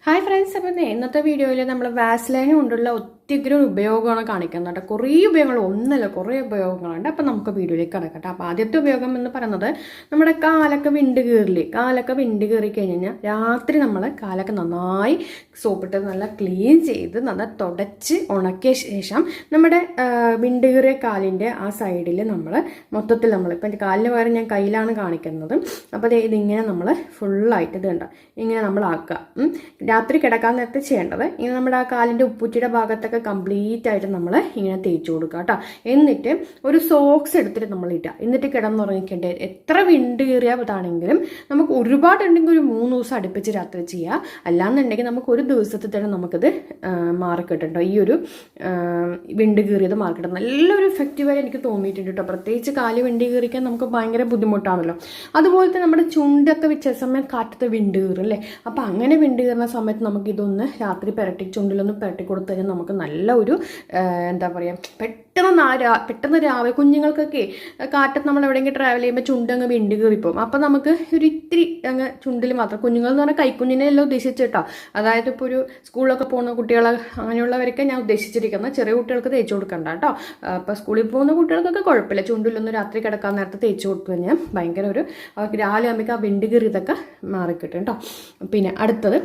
Hi friends, അപ്പോൾ ഇന്നത്തെ വീഡിയോയിൽ നമ്മൾ വാസ്ലൈൻ കൊണ്ടുള്ള ഒത്തിരി ഉപയോഗമാണ് കാണിക്കുന്നത് കേട്ടോ. കുറേ ഉപയോഗങ്ങൾ, ഒന്നല്ല കുറേ ഉപയോഗങ്ങളുണ്ട്. അപ്പോൾ നമുക്ക് വീഡിയോയിലേക്ക് കിടക്കട്ടെ. അപ്പോൾ ആദ്യത്തെ ഉപയോഗം എന്ന് പറയുന്നത് നമ്മുടെ കാലൊക്കെ വിണ്ട് കീറി കഴിഞ്ഞാൽ രാത്രി നമ്മൾ കാലൊക്കെ നന്നായി സോപ്പിട്ട് നല്ല ക്ലീൻ ചെയ്ത് നന്നായി തുടച്ച് ഉണക്കിയ ശേഷം നമ്മുടെ വിണ്ട് കീറിയ കാലിൻ്റെ ആ സൈഡിൽ നമ്മൾ മൊത്തത്തിൽ ഇപ്പം എൻ്റെ കാലിന് പകരം ഞാൻ കയ്യിലാണ് കാണിക്കുന്നത്. അപ്പോൾ ഇതിങ്ങനെ നമ്മൾ ഫുള്ളായിട്ട് ഇത് കണ്ടോ ഇങ്ങനെ നമ്മൾ ആക്കുക. രാത്രി കിടക്കാൻ നേരത്തെ ചെയ്യേണ്ടത് ഇങ്ങനെ നമ്മുടെ ആ കാലിൻ്റെ ഉപ്പൂറ്റിയുടെ ഭാഗത്തൊക്കെ കംപ്ലീറ്റ് ആയിട്ട് നമ്മൾ ഇങ്ങനെ തേച്ച് കൊടുക്കുക കേട്ടോ. എന്നിട്ട് ഒരു സോക്സ് എടുത്തിട്ട് നമ്മൾ ഇടുക. എന്നിട്ട് കിടന്നുറങ്ങിക്കേണ്ടത് എത്ര വിണ്ട് കീറിയതാണെങ്കിലും നമുക്ക് ഒരുപാടുണ്ടെങ്കിൽ ഒരു 3 ദിവസം അടുപ്പിച്ച് രാത്രി ചെയ്യുക. അല്ലാന്നുണ്ടെങ്കിൽ നമുക്ക് ഒരു ദിവസത്തിൽ തന്നെ നമുക്കിത് മാറിക്കിട്ടുണ്ടോ. ഈ ഒരു വിണ്ട് കീറിയത് മാറിക്കിട്ടും. നല്ലൊരു എഫക്റ്റീവായി എനിക്ക് തോന്നിയിട്ടുണ്ട് കേട്ടോ. പ്രത്യേകിച്ച് കാല് വിണ്ട് കീറിക്കാൻ നമുക്ക് ഭയങ്കര ബുദ്ധിമുട്ടാണല്ലോ. അതുപോലെ തന്നെ നമ്മുടെ ചുണ്ടൊക്കെ വെച്ച സമയം കാറ്റത്ത് വിണ്ട് കീറും അല്ലേ. അപ്പം അങ്ങനെ വിണ്ട് കീറുന്ന സമയത്ത് നമുക്ക് ഇതൊന്ന് രാത്രി ചുണ്ടിലൊന്ന് പുരട്ടി കൊടുത്തു കഴിഞ്ഞാൽ നമുക്ക് നല്ല ഒരു എന്താ പറയുക പെട്ടെന്ന് രാവിലെ കുഞ്ഞുങ്ങൾക്കൊക്കെ കാറ്റത്ത് നമ്മൾ എവിടെയെങ്കിലും ട്രാവൽ ചെയ്യുമ്പോൾ ചുണ്ടങ്ങ് വിണ്ട് കീറിപ്പോവും. അപ്പം നമുക്ക് ഒരു ഇത്തിരി അങ്ങ് ചുണ്ടിൽ മാത്രം, കുഞ്ഞുങ്ങൾ എന്ന് പറഞ്ഞാൽ കൈക്കുഞ്ഞിനെ എല്ലാം ഉദ്ദേശിച്ചിട്ടോ. അതായത് ഇപ്പോൾ ഒരു സ്കൂളിലൊക്കെ പോകുന്ന കുട്ടികളെ അങ്ങനെയുള്ളവരൊക്കെ ഞാൻ ഉദ്ദേശിച്ചിരിക്കുന്നത്. ചെറിയ കുട്ടികൾക്ക് തേച്ച് കൊടുക്കണ്ട കേട്ടോ. അപ്പോൾ സ്കൂളിൽ പോകുന്ന കുട്ടികൾക്കൊക്കെ കുഴപ്പമില്ല. ചുണ്ടിലൊന്ന് രാത്രി കിടക്കാൻ നേരത്തെ തേച്ച് കൊടുത്തു കഴിഞ്ഞാൽ ഭയങ്കര ഒരു രാവിലെ ആകുമ്പോൾ ആ വിണ്ട് കീറിയതൊക്കെ മാറിക്കിട്ടും കേട്ടോ. പിന്നെ അടുത്തത്,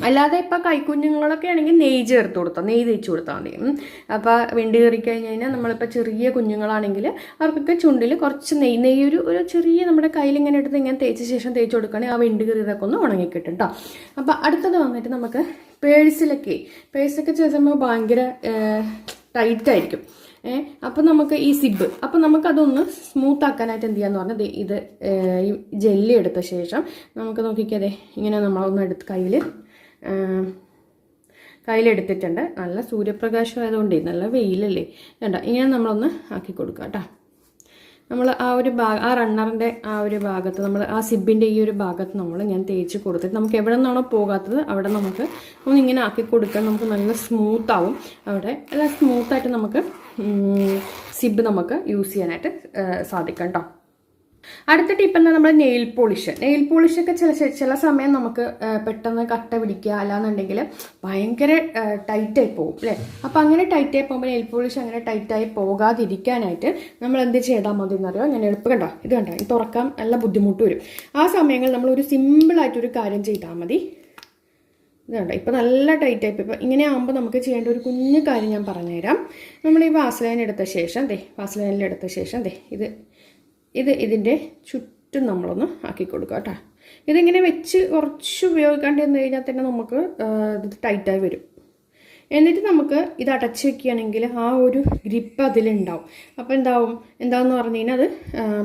അല്ലാതെ ഇപ്പോൾ കൈക്കുഞ്ഞുങ്ങളൊക്കെ ആണെങ്കിൽ നെയ്യ് ചേർത്ത് കൊടുത്താൽ, നെയ്യ് തേച്ച് കൊടുത്താൽ മതി. അപ്പോൾ വിണ്ട് കയറി കഴിഞ്ഞ് കഴിഞ്ഞാൽ നമ്മളിപ്പോൾ ചെറിയ കുഞ്ഞുങ്ങളാണെങ്കിൽ അവർക്കൊക്കെ ചുണ്ടിൽ കുറച്ച് നെയ്യ് ഒരു ചെറിയ നമ്മുടെ കയ്യിൽ ഇങ്ങനെ എടുത്ത് ഇങ്ങനെ തേച്ച ശേഷം തേച്ച് കൊടുക്കുകയാണെങ്കിൽ ആ വിണ്ട് കയറിയതൊക്കെ ഒന്ന് ഉണങ്ങിക്കിട്ടും കേട്ടോ. അപ്പോൾ അടുത്തത് വന്നിട്ട് നമുക്ക് പേഴ്സൊക്കെ ചില സമയം ഭയങ്കര ടൈറ്റായിരിക്കും. അപ്പോൾ നമുക്ക് ഈ സിബ്, അപ്പോൾ നമുക്കതൊന്ന് സ്മൂത്ത് ആക്കാനായിട്ട് എന്ത് ചെയ്യാന്ന് പറഞ്ഞാൽ ഇത് ഈ ജെല്ലി എടുത്ത ശേഷം നമുക്ക് നോക്കിക്കതേ ഇങ്ങനെ നമ്മളൊന്ന് എടുത്ത് കയ്യിലെടുത്തിട്ടുണ്ട്. നല്ല സൂര്യപ്രകാശം ആയതുകൊണ്ടേ നല്ല വെയിലല്ലേ വേണ്ട. ഇങ്ങനെ നമ്മളൊന്ന് ആക്കി കൊടുക്കുക കേട്ടോ. നമ്മൾ ആ ഒരു ആ റണ്ണറിൻ്റെ ആ ഒരു ഭാഗത്ത് നമ്മൾ ആ സിബിൻ്റെ ഈ ഒരു ഭാഗത്ത് ഞാൻ തേച്ച് കൊടുത്തിട്ട് നമുക്ക് എവിടെ നിന്നാണോ പോകാത്തത് അവിടെ നമുക്ക് ഒന്നിങ്ങനെ ആക്കി കൊടുക്കാൻ നമുക്ക് നല്ല സ്മൂത്താവും. അവിടെ നല്ല സ്മൂത്തായിട്ട് നമുക്ക് സിബ് നമുക്ക് യൂസ് ചെയ്യാനായിട്ട് സാധിക്കും കേട്ടോ. അടുത്ത ടിപ്പ് എന്താ, നമ്മുടെ നെയിൽ പോളിഷൊക്കെ ചില സമയം നമുക്ക് പെട്ടെന്ന് കട്ട പിടിക്കുക, അല്ലാന്നുണ്ടെങ്കിൽ ഭയങ്കര ടൈറ്റായി പോകും അല്ലേ. അപ്പോൾ അങ്ങനെ ടൈറ്റായി പോകുമ്പോൾ നെയിൽ പോളിഷ് അങ്ങനെ ടൈറ്റായി പോകാതിരിക്കാനായിട്ട് നമ്മൾ എന്ത് ചെയ്താൽ മതി എന്നറിയോ. ഞാൻ എളുപ്പം കണ്ടോ ഇത് തുറക്കാൻ നല്ല ബുദ്ധിമുട്ട് വരും. ആ സമയങ്ങളിൽ നമ്മളൊരു സിമ്പിളായിട്ടൊരു കാര്യം ചെയ്താൽ മതി. ഇതുണ്ട് ഇപ്പം നല്ല ടൈറ്റായി. ഇപ്പം ഇങ്ങനെ ആകുമ്പോൾ നമുക്ക് ചെയ്യേണ്ട ഒരു കുഞ്ഞു കാര്യം ഞാൻ പറഞ്ഞുതരാം. നമ്മൾ ഈ വാസലൈൻ എടുത്ത ശേഷം വാസലൈനിലെടുത്ത ശേഷം ഇതിൻ്റെ ചുറ്റും നമ്മളൊന്ന് ആക്കി കൊടുക്കുക കേട്ടോ. ഇതിങ്ങനെ വെച്ച് കുറച്ച് ഉപയോഗിക്കാണ്ട് വന്നു കഴിഞ്ഞാൽ തന്നെ നമുക്ക് ഇത് ടൈറ്റായി വരും. എന്നിട്ട് നമുക്ക് ഇത് അടച്ച് വെക്കുകയാണെങ്കിൽ ആ ഒരു ഗ്രിപ്പ് അതിലുണ്ടാവും. അപ്പോൾ എന്താണെന്ന് പറഞ്ഞു കഴിഞ്ഞാൽ അത്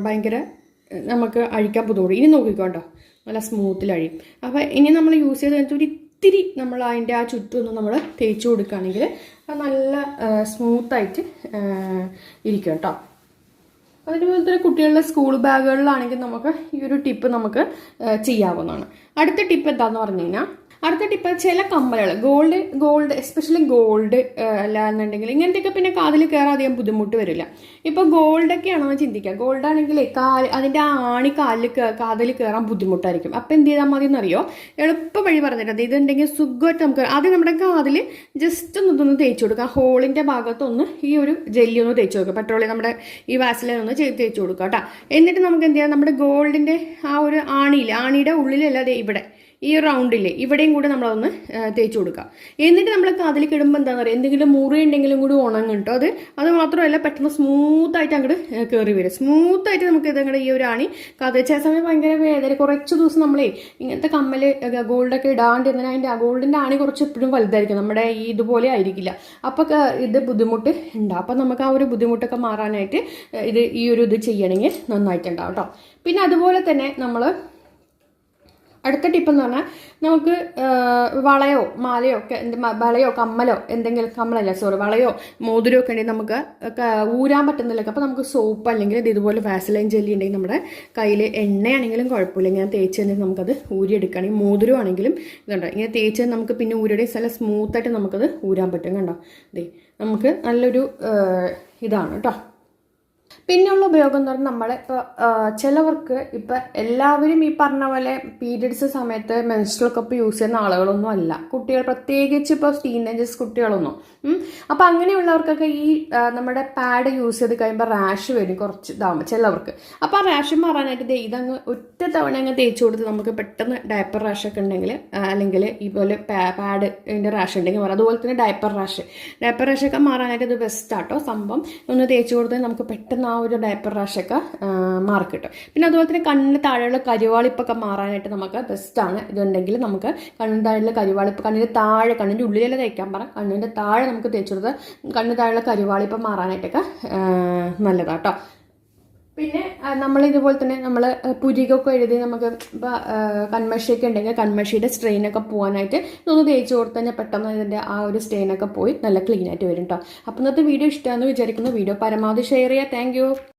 ഭയങ്കര നമുക്ക് അഴിക്കാൻ ബുദ്ധിമുട്ട്. ഇനി നോക്കിക്കോട്ടോ നല്ല സ്മൂത്തിൽ അഴിയും. അപ്പോൾ ഇനി നമ്മൾ യൂസ് ചെയ്ത് കഴിഞ്ഞിട്ട് ഒരു ഇത്തിരി നമ്മൾ അതിൻ്റെ ആ ചുറ്റുമൊന്ന് നമ്മൾ തേച്ച് കൊടുക്കുകയാണെങ്കിൽ അത് നല്ല സ്മൂത്തായിട്ട് ഇരിക്കും കേട്ടോ. അതുപോലെ തന്നെ കുട്ടികളുടെ സ്കൂൾ ബാഗുകളിലാണെങ്കിൽ നമുക്ക് ഈ ഒരു ടിപ്പ് നമുക്ക് ചെയ്യാവുന്നതാണ്. അടുത്ത ടിപ്പ് എന്താണെന്ന് പറഞ്ഞു കഴിഞ്ഞാൽ, ചില കമ്മലുകൾ ഗോൾഡ് എസ്പെഷ്യലി ഗോൾഡ് അല്ലാന്നുണ്ടെങ്കിൽ ഇങ്ങനത്തെയൊക്കെ പിന്നെ കാതിൽ കയറാൻ അധികം ബുദ്ധിമുട്ട് വരില്ല. ഇപ്പോൾ ഗോൾഡൊക്കെ ആണെന്ന് ചിന്തിക്കുക. ഗോൾഡാണെങ്കിൽ അതിൻ്റെ ആ ആണി കാതിൽ കയറാൻ ബുദ്ധിമുട്ടായിരിക്കും. അപ്പോൾ എന്ത് ചെയ്താൽ മതി എന്നറിയോ, എളുപ്പ വഴി പറഞ്ഞിട്ടുണ്ട്. ഇതുണ്ടെങ്കിൽ സുഖമായിട്ട് നമുക്ക് ആദ്യം നമ്മുടെ കാതിൽ ജസ്റ്റ് ഇതൊന്ന് തേച്ച് കൊടുക്കുക. ഹോളിൻ്റെ ഭാഗത്തൊന്ന് ഈ ഒരു ജെല്ലി ഒന്ന് തേച്ച് കൊടുക്കുക. പെട്രോളിയം നമ്മുടെ ഈ വാസലിൻ ഒന്ന് തേച്ച് കൊടുക്കുക കേട്ടോ. എന്നിട്ട് നമുക്ക് എന്ത് ചെയ്യാം, നമ്മുടെ ഗോൾഡിൻ്റെ ആ ഒരു ആണിയുടെ ഉള്ളിലല്ലാതെ ഇവിടെ ഈ റൗണ്ടില്ലേ ഇവിടെയും കൂടെ നമ്മളതൊന്ന് തേച്ച് കൊടുക്കുക. എന്നിട്ട് നമ്മൾ കാതിലേക്ക് ഇടുമ്പോൾ എന്താണെന്ന് പറയുക, എന്തെങ്കിലും മുറി ഉണ്ടെങ്കിലും കൂടി ഉണങ്ങും കേട്ടോ. അത് മാത്രമല്ല പെട്ടെന്ന് സ്മൂത്തായിട്ട് അങ്ങോട്ട് കയറി വരും. സ്മൂത്തായിട്ട് നമുക്ക് ഇതങ്ങോട്ട് ഈ ഒരു ആണി ചില സമയം ഭയങ്കര വേദന. കുറച്ച് ദിവസം നമ്മളേ ഇങ്ങനത്തെ കമ്മൽ ഗോൾഡൊക്കെ ഇടാണ്ട് എന്നാൽ അതിൻ്റെ ഗോൾഡിൻ്റെ ആണി കുറച്ച് എപ്പോഴും വലുതായിരിക്കും, നമ്മുടെ ഈ ഇതുപോലെ ആയിരിക്കില്ല. അപ്പോൾ ഇത് ബുദ്ധിമുട്ട് ഉണ്ടാവും. അപ്പം നമുക്ക് ആ ഒരു ബുദ്ധിമുട്ടൊക്കെ മാറാനായിട്ട് ഈ ഒരു ഇത് ചെയ്യണമെങ്കിൽ നന്നായിട്ടുണ്ടാവും കേട്ടോ. പിന്നെ അതുപോലെ തന്നെ നമ്മൾ അടുത്ത ടിപ്പ് എന്ന് പറഞ്ഞാൽ, നമുക്ക് വളയോ മാലയോ ഒക്കെ വളയോ കമ്മലോ വളയോ മോതിരമോ ഒക്കെ ഉണ്ടെങ്കിൽ നമുക്ക് ഊരാൻ പറ്റുന്നില്ല. അപ്പോൾ നമുക്ക് സോപ്പ് അല്ലെങ്കിൽ ഇതുപോലെ വാസലൈൻ ജെല്ലി ഉണ്ടെങ്കിൽ നമ്മുടെ കയ്യിൽ എണ്ണയാണെങ്കിലും കുഴപ്പമില്ല, ഇങ്ങനെ തേച്ച് തന്നെ നമുക്കത് ഊരിയെടുക്കുകയാണെങ്കിൽ, മോതിരം ആണെങ്കിലും ഇതുണ്ടോ ഇങ്ങനെ തേച്ച് നമുക്ക് പിന്നെ ഊരിയുടെ നല്ല സ്മൂത്തായിട്ട് നമുക്കത് ഊരാൻ പറ്റും. കണ്ടോ നമുക്ക് നല്ലൊരു ഇതാണ് കേട്ടോ. പിന്നെയുള്ള ഉപയോഗം എന്ന് പറഞ്ഞാൽ നമ്മൾ ഇപ്പോൾ ചിലവർക്ക് ഇപ്പം എല്ലാവരും ഈ പറഞ്ഞ പോലെ പീരിയഡ്സ് സമയത്ത് മെൻസ്ട്രൽ കപ്പ് യൂസ് ചെയ്യുന്ന ആളുകളൊന്നും അല്ല, കുട്ടികൾ പ്രത്യേകിച്ച് ഇപ്പോൾ ടീനേജേഴ്സ് കുട്ടികളൊന്നും. അപ്പോൾ അങ്ങനെയുള്ളവർക്കൊക്കെ ഈ നമ്മുടെ പാഡ് യൂസ് ചെയ്ത് കഴിയുമ്പോൾ റാഷ് വരും കുറച്ച് ഇതാകുമ്പോൾ ചിലവർക്ക്. അപ്പോൾ ആ റാഷ് മാറാനായിട്ട് ഇതങ്ങ് ഒറ്റ തവണ അങ്ങ് തേച്ച് കൊടുത്ത് നമുക്ക് പെട്ടെന്ന് ഡയപ്പർ റാഷൊക്കെ ഉണ്ടെങ്കിൽ അല്ലെങ്കിൽ ഇതുപോലെ പാഡിൻ്റെ റാഷ് ഉണ്ടെങ്കിൽ മാറാം. അതുപോലെ തന്നെ ഡയപ്പർ റാഷൊക്കെ മാറാനായിട്ട് ഇത് ബെസ്റ്റാട്ടോ സംഭവം. ഒന്ന് തേച്ച് കൊടുത്താൽ നമുക്ക് പെട്ടെന്ന് ആ ഒരു ഡയപ്പർ റാഷൊക്കെ മാർക്ക് കിട്ടും. പിന്നെ അതുപോലെ തന്നെ കണ്ണിന് താഴെയുള്ള കരിവാളിപ്പൊക്കെ മാറാനായിട്ട് നമുക്ക് ബെസ്റ്റാണ് ഇതുണ്ടെങ്കിൽ. നമുക്ക് കണ്ണിന് താഴെയുള്ള കരിവാളിപ്പ്, കണ്ണിൻ്റെ ഉള്ളിലെല്ലാം തേക്കാൻ പറ, കണ്ണിൻ്റെ താഴെ നമുക്ക് തേച്ച് കൊടുത്താൽ കണ്ണിന് താഴെയുള്ള കരിവാളിപ്പം മാറാനായിട്ടൊക്കെ നല്ലതാട്ടോ. പിന്നെ നമ്മൾ ഇതുപോലെ തന്നെ നമ്മൾ പുരികൊക്കെ എഴുതി നമുക്ക് ഇപ്പോൾ കൺമഷിയൊക്കെ ഉണ്ടെങ്കിൽ കൺമഷിയുടെ സ്ട്രെയിനൊക്കെ പോകാനായിട്ട് ഇതൊന്ന് തേച്ച് കൊടുത്തു കഴിഞ്ഞാൽ പെട്ടെന്ന് ഇതിൻ്റെ ആ ഒരു സ്ട്രെയിനൊക്കെ പോയി നല്ല ക്ലീൻ ആയിട്ട് വരും കേട്ടോ. അപ്പോൾ ഇന്നത്തെ വീഡിയോ ഇഷ്ടമാണെന്ന് വിചാരിക്കുന്നു. വീഡിയോ പരമാവധി ഷെയർ ചെയ്യുക. താങ്ക്